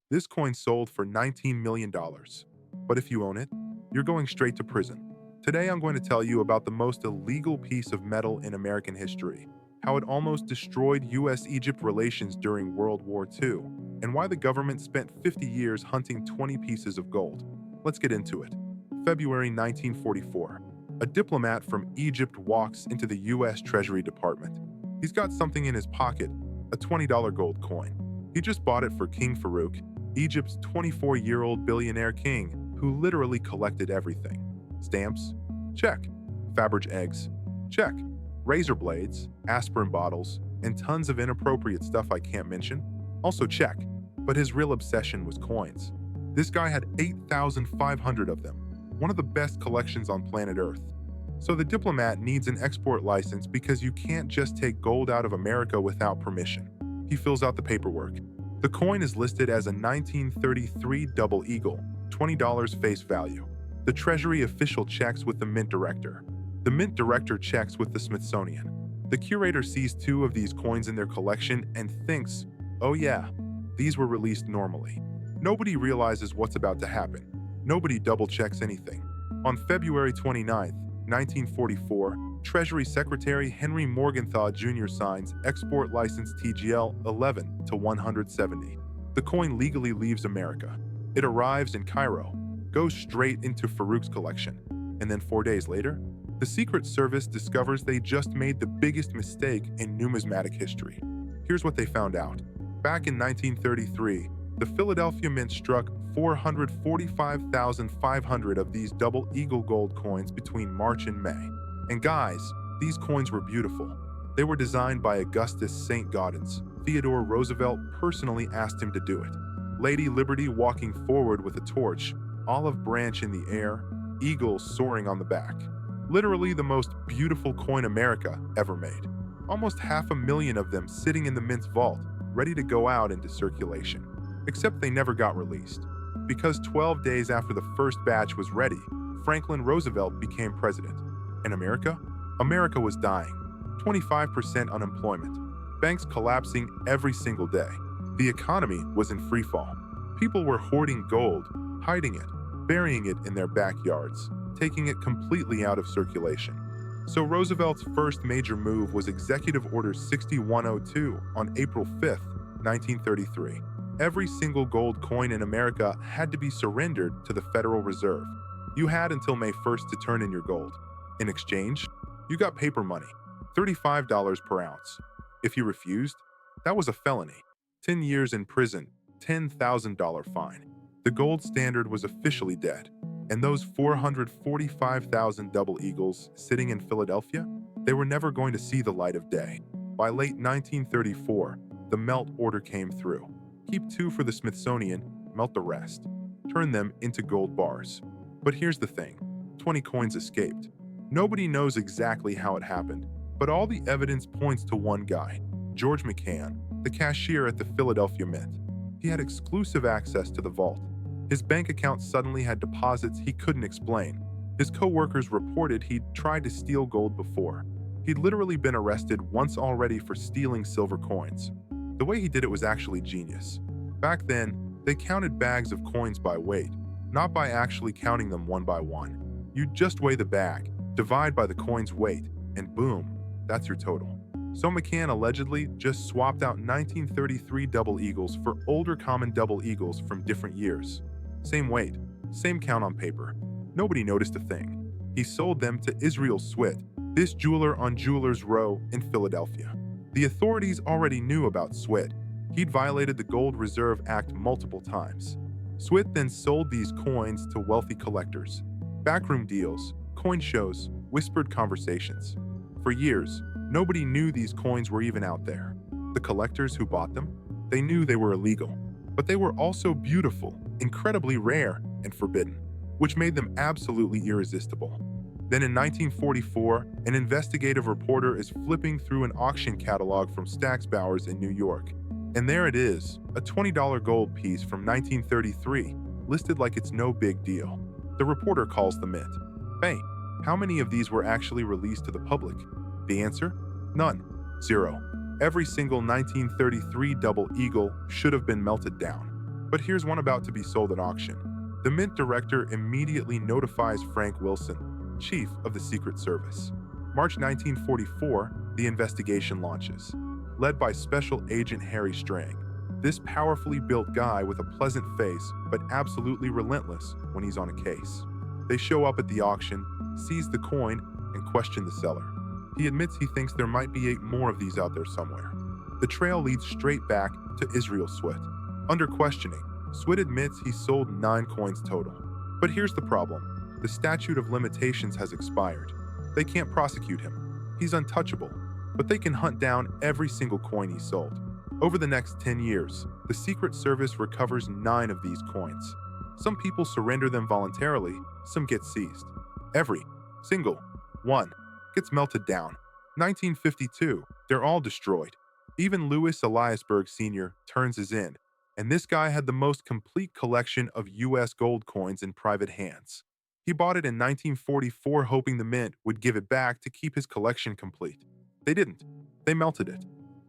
This coin sold for $19 million. But if you own it, you're going straight to prison. Today I'm going to tell you about the most illegal piece of metal in American history, how it almost destroyed US-Egypt relations during World War II, and why the government spent 50 years hunting 20 pieces of gold. Let's get into it. February 1944. A diplomat from Egypt walks into the US Treasury Department. He's got something in his pocket, a $20 gold coin. He just bought it for King Farouk, Egypt's 24-year-old billionaire king who literally collected everything. Stamps? Check. Faberge eggs? Check. Razor blades, aspirin bottles, and tons of inappropriate stuff I can't mention? Also check. But his real obsession was coins. This guy had 8,500 of them, one of the best collections on planet Earth. So the diplomat needs an export license because you can't just take gold out of America without permission. He fills out the paperwork. The coin is listed as a 1933 double eagle, $20 face value. The Treasury official checks with the Mint Director. The Mint Director checks with the Smithsonian. The curator sees two of these coins in their collection and thinks, oh yeah, these were released normally. Nobody realizes what's about to happen. Nobody double-checks anything. On February 29, 1944, Treasury Secretary Henry Morgenthau Jr. signs Export License TGL 11 to 170. The coin legally leaves America. It arrives in Cairo, goes straight into Farouk's collection, and then 4 days later, the Secret Service discovers they just made the biggest mistake in numismatic history. Here's what they found out. Back in 1933, the Philadelphia Mint struck 445,500 of these double eagle gold coins between March and May. And guys, these coins were beautiful. They were designed by Augustus Saint-Gaudens. Theodore Roosevelt personally asked him to do it. Lady Liberty walking forward with a torch, olive branch in the air, eagles soaring on the back. Literally the most beautiful coin America ever made. Almost 500,000 of them sitting in the Mint's vault, ready to go out into circulation. Except they never got released. Because 12 days after the first batch was ready, Franklin Roosevelt became president. And America? America was dying. 25% unemployment. Banks collapsing every single day. The economy was in freefall. People were hoarding gold, hiding it, burying it in their backyards, taking it completely out of circulation. So Roosevelt's first major move was Executive Order 6102 on April 5, 1933. Every single gold coin in America had to be surrendered to the Federal Reserve. You had until May 1st to turn in your gold. In exchange, you got paper money, $35 per ounce. If you refused, that was a felony. 10 years in prison, $10,000 fine. The gold standard was officially dead. And those 445,000 double eagles sitting in Philadelphia, they were never going to see the light of day. By late 1934, the melt order came through. Keep 2 for the Smithsonian, melt the rest. Turn them into gold bars. But here's the thing, 20 coins escaped. Nobody knows exactly how it happened, but all the evidence points to one guy, George McCann, the cashier at the Philadelphia Mint. He had exclusive access to the vault. His bank account suddenly had deposits he couldn't explain. His co-workers reported he'd tried to steal gold before. He'd literally been arrested once already for stealing silver coins. The way he did it was actually genius. Back then, they counted bags of coins by weight, not by actually counting them one by one. You'd just weigh the bag, divide by the coin's weight, and boom, that's your total. So McCann allegedly just swapped out 1933 double eagles for older common double eagles from different years. Same weight, same count on paper. Nobody noticed a thing. He sold them to Israel Swit, this jeweler on Jewelers Row in Philadelphia. The authorities already knew about Swit. He'd violated the Gold Reserve Act multiple times. Swit then sold these coins to wealthy collectors. Backroom deals, coin shows, whispered conversations. For years, nobody knew these coins were even out there. The collectors who bought them, they knew they were illegal, but they were also beautiful, incredibly rare, and forbidden, which made them absolutely irresistible. Then in 1944, an investigative reporter is flipping through an auction catalog from Stack's Bowers in New York. And there it is, a $20 gold piece from 1933, listed like it's no big deal. The reporter calls the Mint. Hey, how many of these were actually released to the public? The answer? None. 0. Every single 1933 double eagle should have been melted down. But here's one about to be sold at auction. The Mint director immediately notifies Frank Wilson, chief of the Secret Service. March 1944, the investigation launches. Led by Special Agent Harry Strang, this powerfully built guy with a pleasant face but absolutely relentless when he's on a case. They show up at the auction, seize the coin, and question the seller. He admits he thinks there might be 8 more of these out there somewhere. The trail leads straight back to Israel Swit. Under questioning, Swit admits he sold 9 coins total. But here's the problem. The statute of limitations has expired. They can't prosecute him. He's untouchable, but they can hunt down every single coin he sold. Over the next 10 years, the Secret Service recovers 9 of these coins. Some people surrender them voluntarily, some get seized. Every single one gets melted down. 1952, they're all destroyed. Even Louis Eliasberg Sr. turns his in, and this guy had the most complete collection of U.S. gold coins in private hands. He bought it in 1944 hoping the mint would give it back to keep his collection complete. They didn't. They melted it.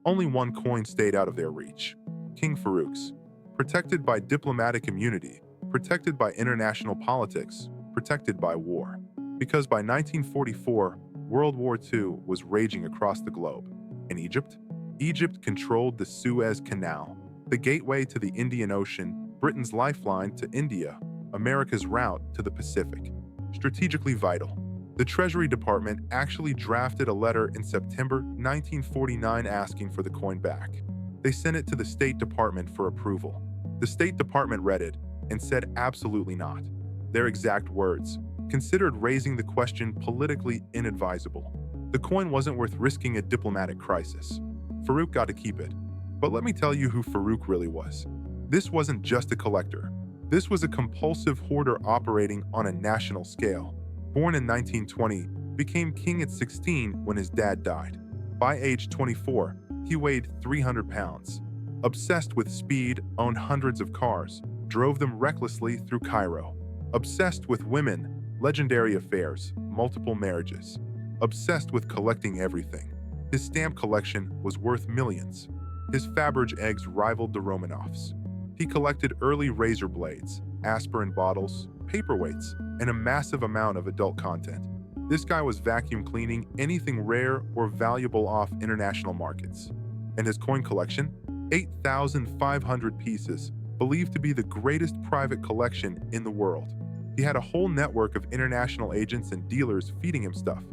Only one coin stayed out of their reach. King Farouk's. Protected by diplomatic immunity, protected by international politics, protected by war. Because by 1944, World War II was raging across the globe. In Egypt? Egypt controlled the Suez Canal, the gateway to the Indian Ocean, Britain's lifeline to India, America's route to the Pacific. Strategically vital. The Treasury Department actually drafted a letter in September 1949 asking for the coin back. They sent it to the State Department for approval. The State Department read it and said absolutely not. Their exact words, considered raising the question politically inadvisable. The coin wasn't worth risking a diplomatic crisis. Farouk got to keep it. But let me tell you who Farouk really was. This wasn't just a collector. This was a compulsive hoarder operating on a national scale. Born in 1920, became king at 16 when his dad died. By age 24, he weighed 300 pounds. Obsessed with speed, owned hundreds of cars, drove them recklessly through Cairo. Obsessed with women, legendary affairs, multiple marriages. Obsessed with collecting everything. His stamp collection was worth millions. His Faberge eggs rivaled the Romanovs. He collected early razor blades, aspirin bottles, paperweights, and a massive amount of adult content. This guy was vacuum cleaning anything rare or valuable off international markets. And his coin collection? 8,500 pieces, believed to be the greatest private collection in the world. He had a whole network of international agents and dealers feeding him stuff.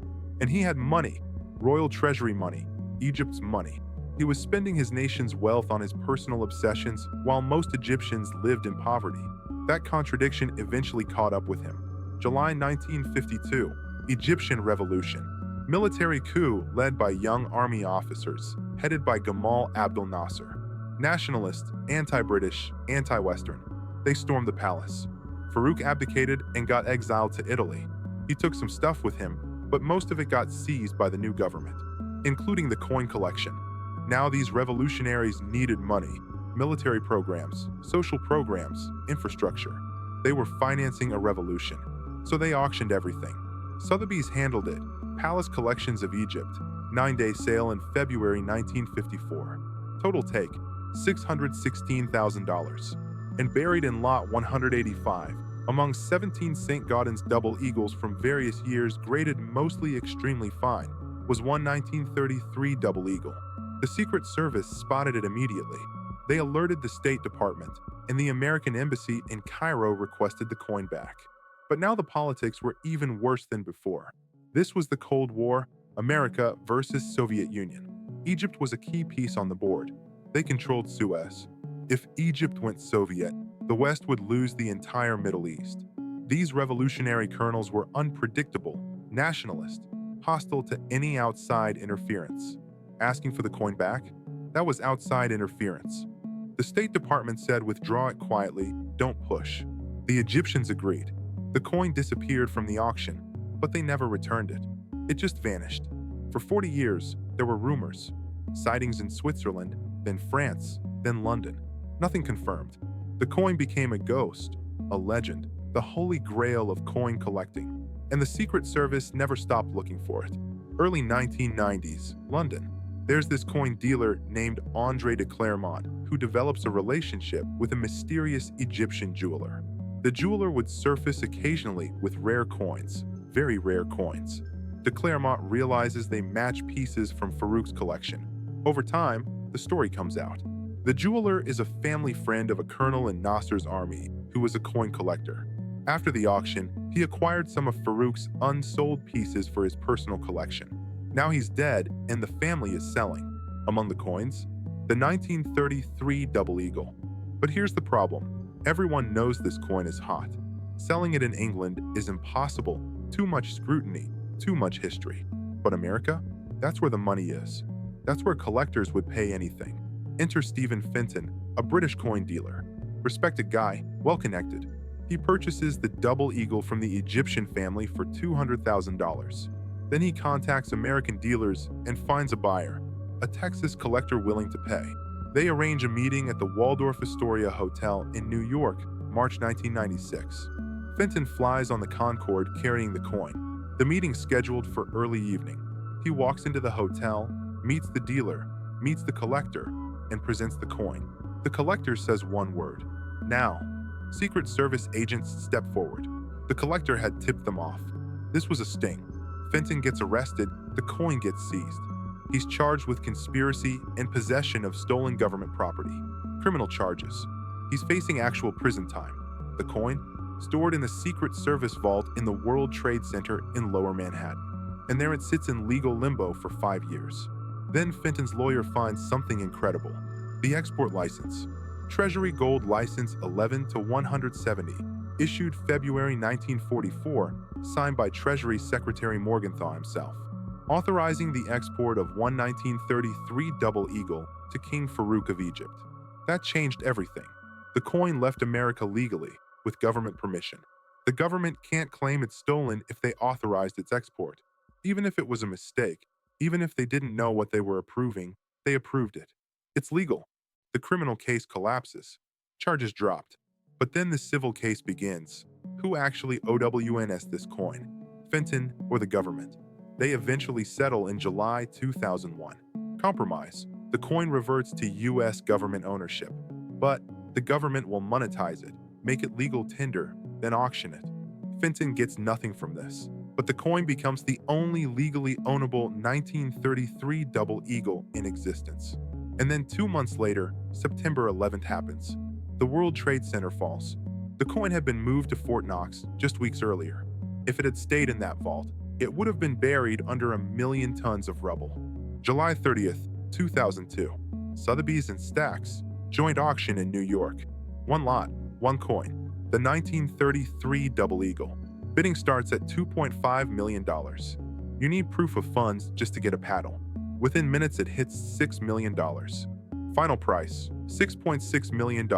And he had money, royal treasury money, Egypt's money. He was spending his nation's wealth on his personal obsessions while most Egyptians lived in poverty. That contradiction eventually caught up with him. July 1952, Egyptian Revolution. Military coup led by young army officers, headed by Gamal Abdel Nasser. Nationalist, anti-British, anti-Western. They stormed the palace. Farouk abdicated and got exiled to Italy. He took some stuff with him, but most of it got seized by the new government, including the coin collection. Now these revolutionaries needed money, military programs, social programs, infrastructure. They were financing a revolution, so they auctioned everything. Sotheby's handled it. Palace Collections of Egypt, 9-day sale in February 1954. Total take, $616,000. And buried in lot 185, among 17 Saint-Gaudens double eagles from various years graded mostly extremely fine, was one 1933 double eagle. The Secret Service spotted it immediately. They alerted the State Department, and the American Embassy in Cairo requested the coin back. But now the politics were even worse than before. This was the Cold War, America versus Soviet Union. Egypt was a key piece on the board. They controlled Suez. If Egypt went Soviet, the West would lose the entire Middle East. These revolutionary colonels were unpredictable, nationalist, hostile to any outside interference. Asking for the coin back? That was outside interference. The State Department said withdraw it quietly, don't push. The Egyptians agreed. The coin disappeared from the auction, but they never returned it. It just vanished. For 40 years, there were rumors. Sightings in Switzerland, then France, then London. Nothing confirmed. The coin became a ghost, a legend, the holy grail of coin collecting. And the Secret Service never stopped looking for it. Early 1990s, London. There's this coin dealer named André de Clermont who develops a relationship with a mysterious Egyptian jeweler. The jeweler would surface occasionally with rare coins, very rare coins. De Clermont realizes they match pieces from Farouk's collection. Over time, the story comes out. The jeweler is a family friend of a colonel in Nasser's army who was a coin collector. After the auction, he acquired some of Farouk's unsold pieces for his personal collection. Now he's dead and the family is selling. Among the coins, the 1933 double eagle. But here's the problem. Everyone knows this coin is hot. Selling it in England is impossible. Too much scrutiny, too much history. But America? That's where the money is. That's where collectors would pay anything. Enter Stephen Fenton, a British coin dealer. Respected guy, well-connected. He purchases the double eagle from the Egyptian family for $200,000. Then he contacts American dealers and finds a buyer, a Texas collector willing to pay. They arrange a meeting at the Waldorf Astoria Hotel in New York, March 1996. Fenton flies on the Concorde carrying the coin. The meeting's scheduled for early evening. He walks into the hotel, meets the dealer, meets the collector, and presents the coin. The collector says one word: now. Secret Service agents step forward. The collector had tipped them off. This was a sting. Fenton gets arrested, the coin gets seized. He's charged with conspiracy and possession of stolen government property. Criminal charges. He's facing actual prison time. The coin, stored in the Secret Service vault in the World Trade Center in Lower Manhattan. And there it sits in legal limbo for 5 years. Then Fenton's lawyer finds something incredible: the export license. Treasury Gold License 11 to 170, issued February 1944, signed by Treasury Secretary Morgenthau himself, authorizing the export of one 1933 double eagle to King Farouk of Egypt. That changed everything. The coin left America legally, with government permission. The government can't claim it's stolen if they authorized its export. Even if it was a mistake, even if they didn't know what they were approving, they approved it. It's legal. The criminal case collapses. Charges dropped. But then the civil case begins. Who actually OWNS this coin? Fenton or the government? They eventually settle in July 2001. Compromise. The coin reverts to U.S. government ownership. But the government will monetize it, make it legal tender, then auction it. Fenton gets nothing from this. But the coin becomes the only legally ownable 1933 double eagle in existence. And then 2 months later, September 11th happens. The World Trade Center falls. The coin had been moved to Fort Knox just weeks earlier. If it had stayed in that vault, it would have been buried under 1 million tons of rubble. July 30th, 2002. Sotheby's and Stack's joint auction in New York. One lot, one coin. The 1933 double eagle. Bidding starts at $2.5 million. You need proof of funds just to get a paddle. Within minutes, it hits $6 million. Final price, $6.6 million,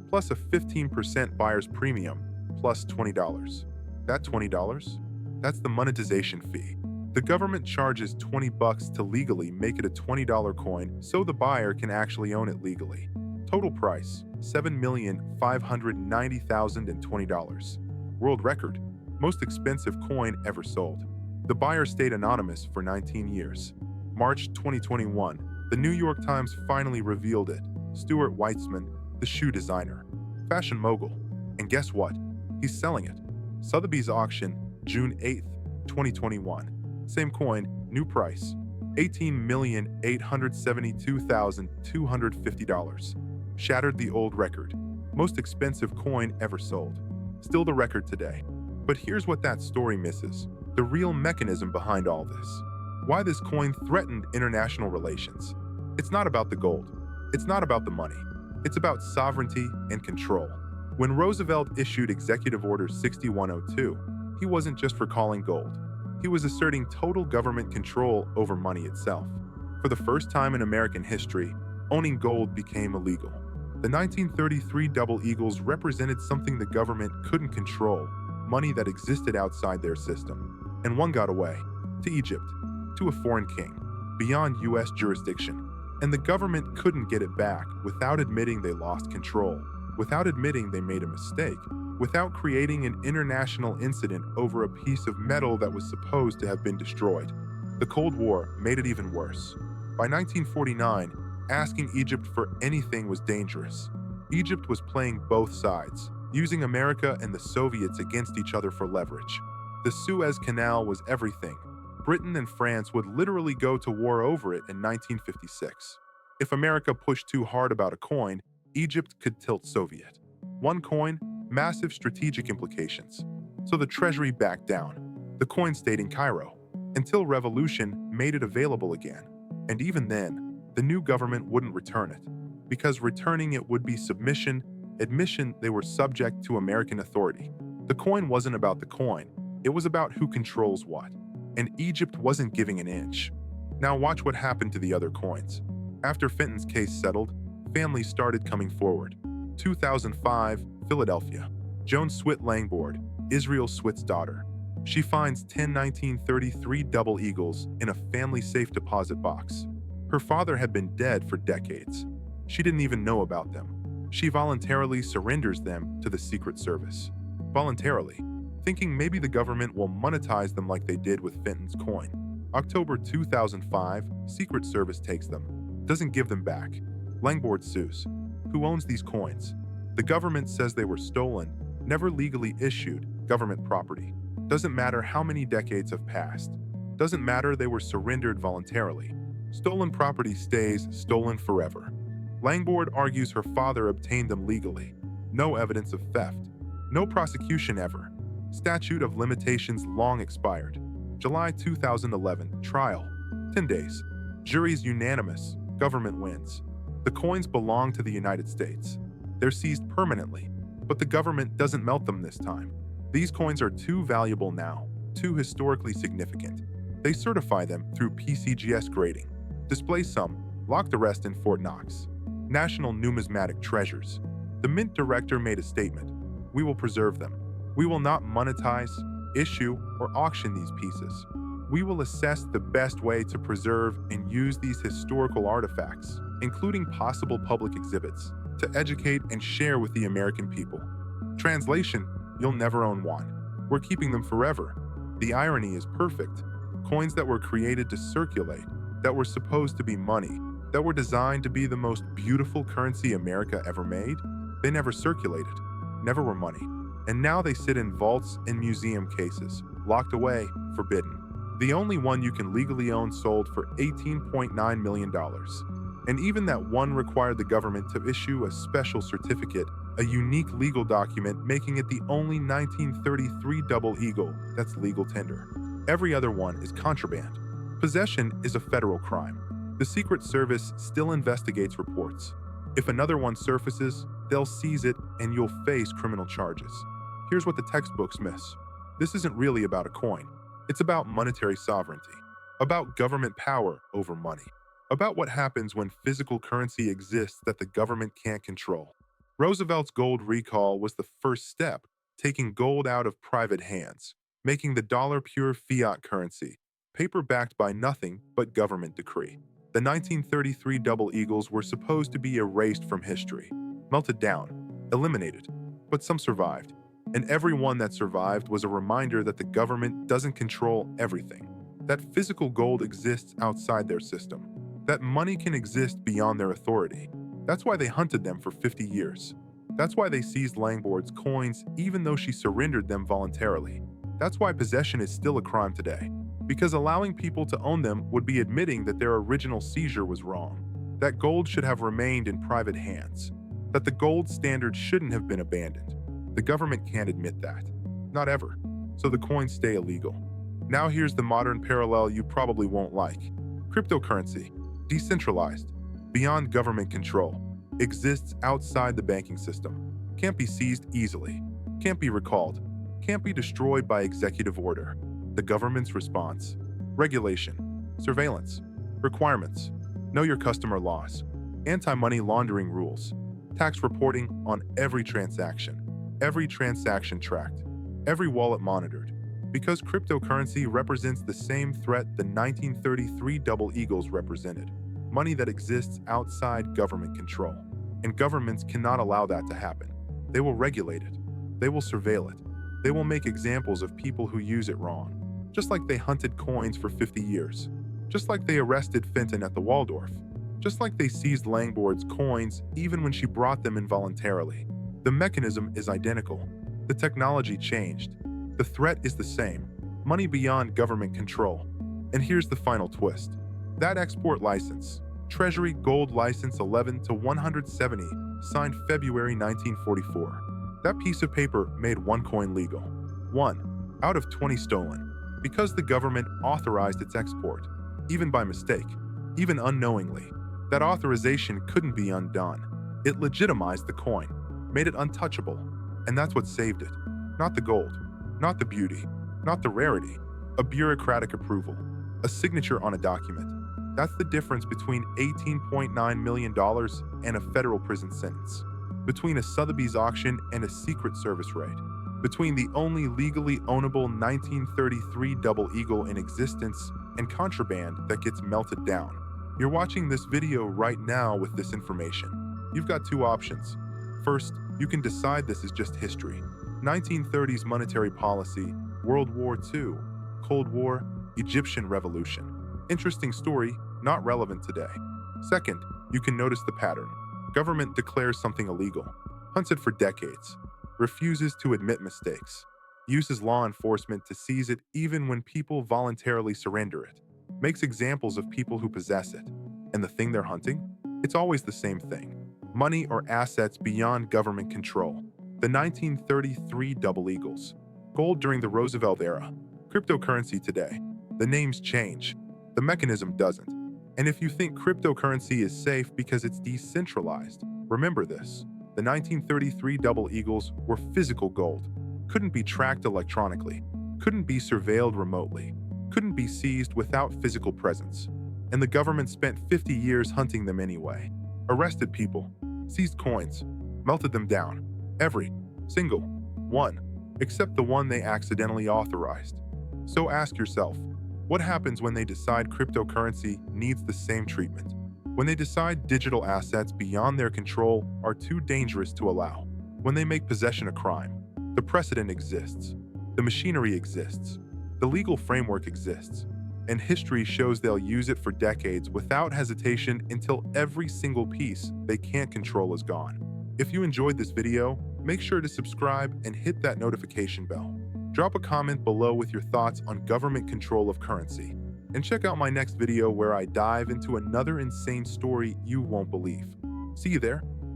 plus a 15% buyer's premium, plus $20. That $20? That's the monetization fee. The government charges $20 to legally make it a $20 coin so the buyer can actually own it legally. Total price, $7,590,020. World record, most expensive coin ever sold. The buyer stayed anonymous for 19 years. March 2021, the New York Times finally revealed it. Stuart Weitzman, the shoe designer, fashion mogul. And guess what? He's selling it. Sotheby's auction, June 8th, 2021. Same coin, new price, $18,872,250. Shattered the old record. Most expensive coin ever sold. Still the record today. But here's what that story misses: the real mechanism behind all this. Why this coin threatened international relations. It's not about the gold. It's not about the money. It's about sovereignty and control. When Roosevelt issued Executive Order 6102, he wasn't just recalling gold. He was asserting total government control over money itself. For the first time in American history, owning gold became illegal. The 1933 double eagles represented something the government couldn't control, money that existed outside their system. And one got away, to Egypt, to a foreign king, beyond U.S. jurisdiction. And the government couldn't get it back without admitting they lost control, without admitting they made a mistake, without creating an international incident over a piece of metal that was supposed to have been destroyed. The Cold War made it even worse. By 1949, asking Egypt for anything was dangerous. Egypt was playing both sides, using America and the Soviets against each other for leverage. The Suez Canal was everything. Britain and France would literally go to war over it in 1956. If America pushed too hard about a coin, Egypt could tilt Soviet. One coin, massive strategic implications. So the Treasury backed down. The coin stayed in Cairo, until revolution made it available again. And even then, the new government wouldn't return it, because returning it would be admission they were subject to American authority. The coin wasn't about the coin, it was about who controls what. And Egypt wasn't giving an inch. Now watch what happened to the other coins. After Fenton's case settled, families started coming forward. 2005, Philadelphia. Joan Swit Langboard, Israel Swit's daughter. She finds 10 1933 double eagles in a family safe deposit box. Her father had been dead for decades. She didn't even know about them. She voluntarily surrenders them to the Secret Service. Voluntarily, thinking maybe the government will monetize them like they did with Fenton's coin. October 2005, Secret Service takes them, doesn't give them back. Langboard sues. Who owns these coins? The government says they were stolen, never legally issued, government property. Doesn't matter how many decades have passed. Doesn't matter they were surrendered voluntarily. Stolen property stays stolen forever. Langboard argues her father obtained them legally. No evidence of theft. No prosecution ever. Statute of limitations long expired. July 2011, trial. 10 days. Jury's unanimous. Government wins. The coins belong to the United States. They're seized permanently, but the government doesn't melt them this time. These coins are too valuable now, too historically significant. They certify them through PCGS grading. Display some, lock the rest in Fort Knox. National Numismatic Treasures. The Mint director made a statement. We will preserve them. We will not monetize, issue, or auction these pieces. We will assess the best way to preserve and use these historical artifacts, including possible public exhibits, to educate and share with the American people. Translation, you'll never own one. We're keeping them forever. The irony is perfect. Coins that were created to circulate, that were supposed to be money, that were designed to be the most beautiful currency America ever made, they never circulated, never were money. And now they sit in vaults and museum cases, locked away, forbidden. The only one you can legally own sold for $18.9 million. And even that one required the government to issue a special certificate, a unique legal document making it the only 1933 double eagle that's legal tender. Every other one is contraband. Possession is a federal crime. The Secret Service still investigates reports. If another one surfaces, they'll seize it and you'll face criminal charges. Here's what the textbooks miss. This isn't really about a coin. It's about monetary sovereignty, about government power over money, about what happens when physical currency exists that the government can't control. Roosevelt's gold recall was the first step, taking gold out of private hands, making the dollar pure fiat currency, paper backed by nothing but government decree. The 1933 double eagles were supposed to be erased from history, melted down, eliminated, but some survived. And every one that survived was a reminder that the government doesn't control everything, that physical gold exists outside their system, that money can exist beyond their authority. That's why they hunted them for 50 years. That's why they seized Langboard's coins even though she surrendered them voluntarily. That's why possession is still a crime today, because allowing people to own them would be admitting that their original seizure was wrong, that gold should have remained in private hands, that the gold standard shouldn't have been abandoned. The government can't admit that. Not ever. So the coins stay illegal. Now here's the modern parallel you probably won't like. Cryptocurrency, decentralized, beyond government control, exists outside the banking system, can't be seized easily, can't be recalled, can't be destroyed by executive order. The government's response: regulation, surveillance, requirements, know your customer laws, anti-money laundering rules, tax reporting on every transaction tracked, every wallet monitored, because cryptocurrency represents the same threat the 1933 double eagles represented, money that exists outside government control. And governments cannot allow that to happen. They will regulate it. They will surveil it. They will make examples of people who use it wrong, just like they hunted coins for 50 years. just like they arrested Fenton at the Waldorf, just like they seized Langford's coins even when she brought them involuntarily. The mechanism is identical. The technology changed. The threat is the same: money beyond government control. And here's the final twist. That export license, Treasury Gold License 11 to 170, signed February 1944. That piece of paper made one coin legal. 1 out of 20 stolen, because the government authorized its export, even by mistake, even unknowingly. That authorization couldn't be undone. It legitimized the coin, made it untouchable, and that's what saved it. Not the gold, not the beauty, not the rarity, a bureaucratic approval, a signature on a document. That's the difference between $18.9 million and a federal prison sentence, between a Sotheby's auction and a Secret Service raid, between the only legally ownable 1933 Double Eagle in existence and contraband that gets melted down. You're watching this video right now with this information. You've got two options. First, you can decide this is just history. 1930s monetary policy, World War II, Cold War, Egyptian Revolution. Interesting story, not relevant today. Second, you can notice the pattern. Government declares something illegal, hunts it for decades, refuses to admit mistakes, uses law enforcement to seize it even when people voluntarily surrender it, makes examples of people who possess it. And the thing they're hunting? It's always the same thing: money or assets beyond government control. The 1933 Double Eagles, gold during the Roosevelt era, cryptocurrency today. The names change, the mechanism doesn't. And if you think cryptocurrency is safe because it's decentralized, remember this: the 1933 Double Eagles were physical gold, couldn't be tracked electronically, couldn't be surveilled remotely, couldn't be seized without physical presence. And the government spent 50 years hunting them anyway. Arrested people, seized coins, melted them down. Every single one, except the one they accidentally authorized. So ask yourself, what happens when they decide cryptocurrency needs the same treatment? When they decide digital assets beyond their control are too dangerous to allow? When they make possession a crime? The precedent exists. The machinery exists. The legal framework exists. And history shows they'll use it for decades without hesitation until every single piece they can't control is gone. If you enjoyed this video, make sure to subscribe and hit that notification bell. Drop a comment below with your thoughts on government control of currency. And check out my next video where I dive into another insane story you won't believe. See you there.